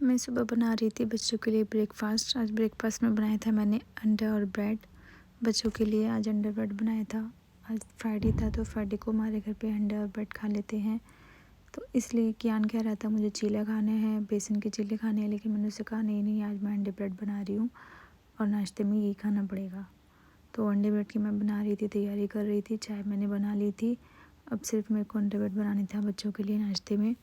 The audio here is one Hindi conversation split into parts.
मैं सुबह बना रही थी बच्चों के लिए ब्रेकफ़ास्ट। आज ब्रेकफ़ास्ट में बनाया था मैंने अंडा और ब्रेड। बच्चों के लिए आज अंडा ब्रेड बनाया था। आज फ्राइडे था तो फ्राइडे को हमारे घर पे अंडा और ब्रेड खा लेते हैं। तो इसलिए कियान कह रहा था मुझे चीला खाने हैं, बेसन के चीले खाने हैं, लेकिन मैंने उसे कहा नहीं आज मैं अंडे ब्रेड बना रही हूँ और नाश्ते में यही खाना पड़ेगा। तो अंडे ब्रेड की मैं बना रही थी, तैयारी कर रही थी। चाय मैंने बना ली थी। अब सिर्फ मेरे को अंडा ब्रेड बनानी था बच्चों के लिए नाश्ते में।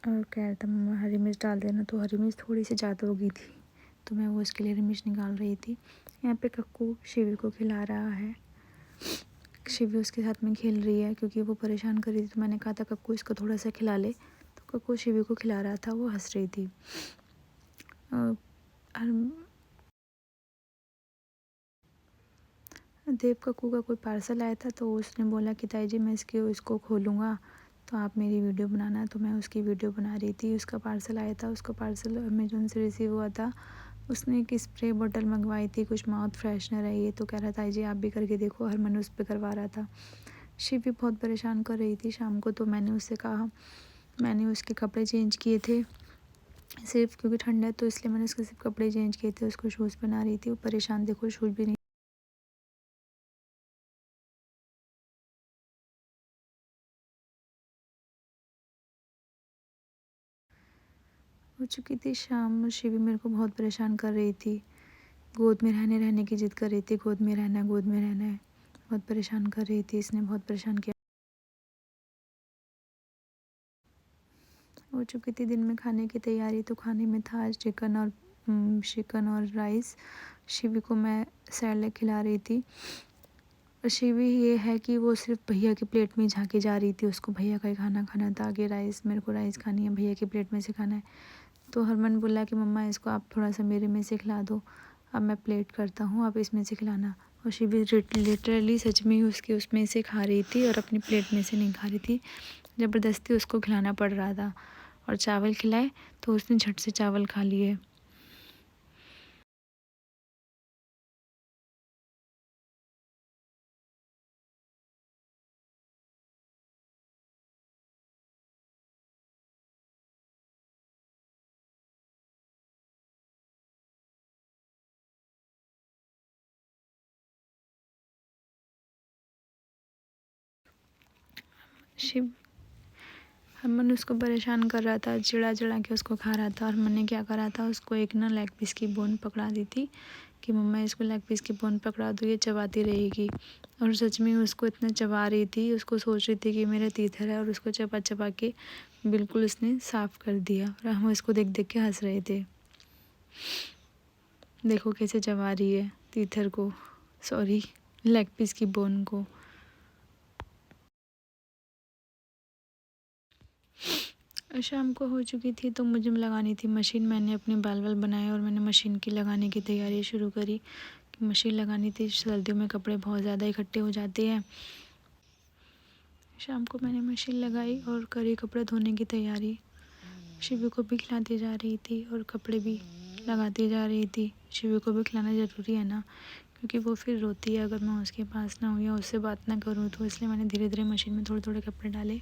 और कह रहा था मम्मा हरी मिर्च डाल देना, तो हरी मिर्च थोड़ी सी ज़्यादा हो गई थी तो मैं वो इसके लिए हरी मिर्च निकाल रही थी। यहाँ पे कक्कू शिवी को खिला रहा है। शिवी उसके साथ में खेल रही है क्योंकि वो परेशान कर रही थी, तो मैंने कहा था कक्कू इसको थोड़ा सा खिला ले, तो कक्कू शिवी को खिला रहा था, वो हंस रही थी। देव कक्कू का कोई पार्सल आया था तो उसने बोला कि ताई जी मैं इसको खोलूँगा तो आप मेरी वीडियो बनाना, तो मैं उसकी वीडियो बना रही थी। उसका पार्सल आया था, उसका पार्सल अमेज़न से रिसीव हुआ था। उसने एक स्प्रे बॉटल मंगवाई थी, कुछ माउथ फ्रेशनर है ये, तो कह रहा था ताई जी आप भी करके देखो। हरमन उस पे करवा रहा था। शिव भी बहुत परेशान कर रही थी शाम को, तो मैंने उससे कहा, मैंने उसके कपड़े चेंज किए थे सिर्फ क्योंकि ठंडा है, तो इसलिए मैंने उसके सिर्फ कपड़े चेंज किए थे। उसको शूज़ पहना रही थी, वो परेशान, देखो शूज़ भी नहीं हो चुकी थी शाम। शिवी मेरे को बहुत परेशान कर रही थी, गोद में रहने की ज़िद कर रही थी, गोद में रहना है, गोद में रहना है। बहुत परेशान कर रही थी, इसने बहुत परेशान किया। हो चुकी थी दिन में खाने की तैयारी, तो खाने में था आज चिकन और राइस। शिवी को मैं सैलेड खिला रही थी। शिवी ये है कि वो सिर्फ भैया की प्लेट में झाँकी जा रही थी, उसको भैया का ही खाना खाना था कि राइस, मेरे को राइस खानी है, भैया की प्लेट में से खाना है। तो हरमन बोला कि मम्मा इसको आप थोड़ा सा मेरे में से खिला दो, अब मैं प्लेट करता हूँ, आप इसमें से खिलाना। और शिवी लिटरली सच में ही उसके उसमें से खा रही थी और अपनी प्लेट में से नहीं खा रही थी, ज़बरदस्ती उसको खिलाना पड़ रहा था। और चावल खिलाए तो उसने झट से चावल खा लिए। शिव हरमन उसको परेशान कर रहा था, चिढ़ा के उसको खा रहा था। हरमन ने क्या करा था, उसको एक ना लेग पीस की बोन पकड़ा दी थी कि मम्मा इसको लेग पीस की बोन पकड़ा दो, ये चबाती रहेगी। और सच में उसको इतना चबा रही थी, उसको सोच रही थी कि मेरा तीथर है, और उसको चबा चबा के बिल्कुल उसने साफ़ कर दिया। और हम इसको देख देख के हंस रहे थे, देखो कैसे चबा रही है तीथर को, सॉरी लेग पीस की बोन को। शाम को हो चुकी थी तो मुझे लगानी थी मशीन। मैंने अपने बाल बनाए और मैंने मशीन की लगाने की तैयारी शुरू करी कि मशीन लगानी थी। सर्दियों में कपड़े बहुत ज़्यादा इकट्ठे हो जाते हैं। शाम को मैंने मशीन लगाई और करी कपड़े धोने की तैयारी। शिवी को भी खिलाती जा रही थी और कपड़े भी लगाती जा रही थी। शिवी को भी खिलाना ज़रूरी है ना, क्योंकि वो फिर रोती है अगर मैं उसके पास ना हूँ या उससे बात ना करूँ, तो इसलिए मैंने धीरे धीरे मशीन में थोड़े थोड़े कपड़े डाले।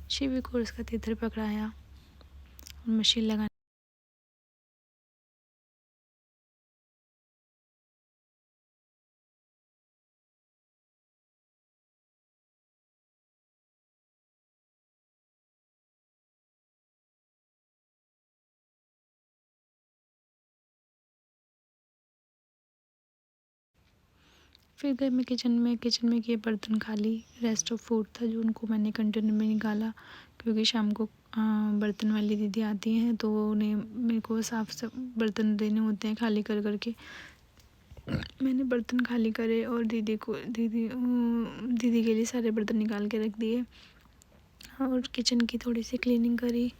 शिवी को उसका तीतर पकड़ाया और मशीन लगा फिर गए मैं किचन में किए बर्तन खाली। रेस्ट ऑफ फूड था जो उनको मैंने कंटेनर में निकाला, क्योंकि शाम को बर्तन वाली दीदी आती हैं तो उन्हें मेरे को साफ बर्तन देने होते हैं खाली कर करके। मैंने बर्तन खाली करे और दीदी के लिए सारे बर्तन निकाल के रख दिए और किचन की थोड़ी सी क्लीनिंग करी।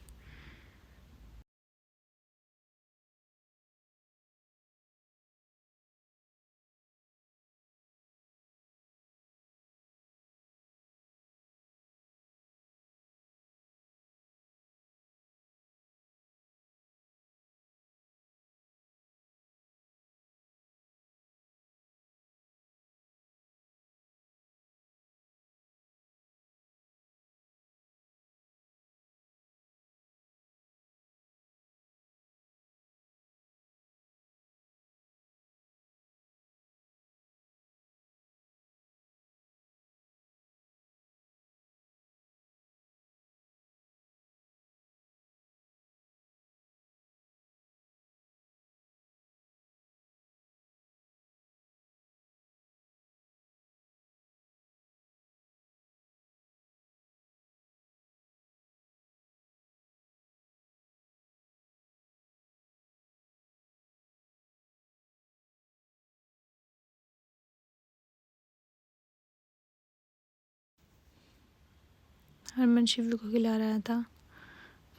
हरमन शिवी को खिला रहा था।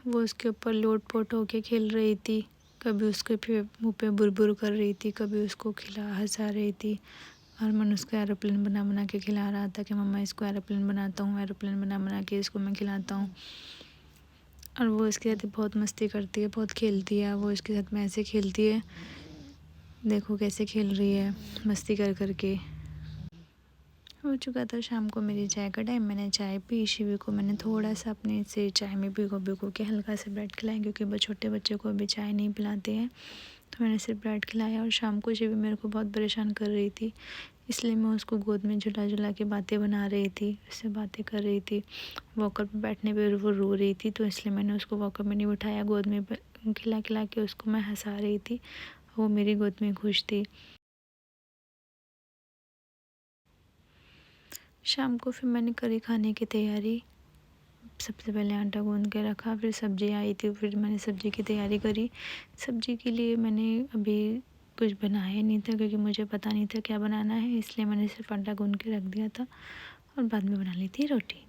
वो उसके ऊपर लोट-पोट होके खेल रही थी, कभी उसके मुँह पे बुर-बुर कर रही थी, कभी उसको हँसा रही थी। हरमन उसको एरोप्लेन बना-बना के खिला रहा था कि मम्मा इसको एरोप्लेन बनाता हूँ, एरोप्लेन बना-बना के इसको मैं खिलाता हूँ। और वो इसके साथ बहुत मस्ती करती है, बहुत खेलती है। वो इसके साथ में ऐसे खेलती है, देखो कैसे खेल रही है मस्ती कर के। हो चुका था शाम को मेरी चाय का टाइम। मैंने चाय पी। शिवी को मैंने थोड़ा सा अपने से चाय में भिगो के हल्का सा ब्रेड खिलाया, क्योंकि वो छोटे बच्चे को अभी चाय नहीं पिलाते हैं। तो मैंने सिर्फ ब्रेड खिलाया। और शाम को शिवी मेरे को बहुत परेशान कर रही थी, इसलिए मैं उसको गोद में झुला के बातें बना रही थी, उससे बातें कर रही थी। वॉकर पे बैठने पे वो रो रही थी, तो इसलिए मैंने उसको वॉकर में नहीं बिठाया, गोद में खिला के उसको मैं हंसा रही थी। वो मेरी गोद में खुश थी। शाम को फिर मैंने करी खाने की तैयारी। सबसे पहले आटा गूँध के रखा, फिर सब्ज़ी आई थी, फिर मैंने सब्ज़ी की तैयारी करी। सब्ज़ी के लिए मैंने अभी कुछ बनाया नहीं था, क्योंकि मुझे पता नहीं था क्या बनाना है, इसलिए मैंने सिर्फ आटा गूँध के रख दिया था और बाद में बना ली थी रोटी।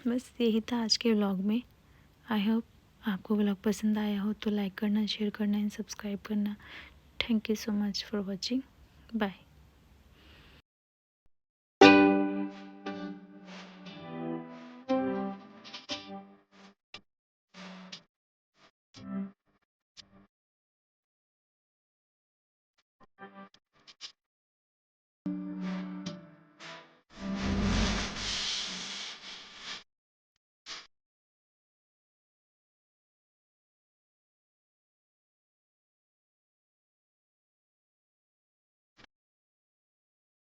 बस यही था आज के व्लॉग में। आई होप आपको व्लॉग पसंद आया हो तो लाइक करना, शेयर करना एंड सब्सक्राइब करना। Thank you so much for watching. Bye.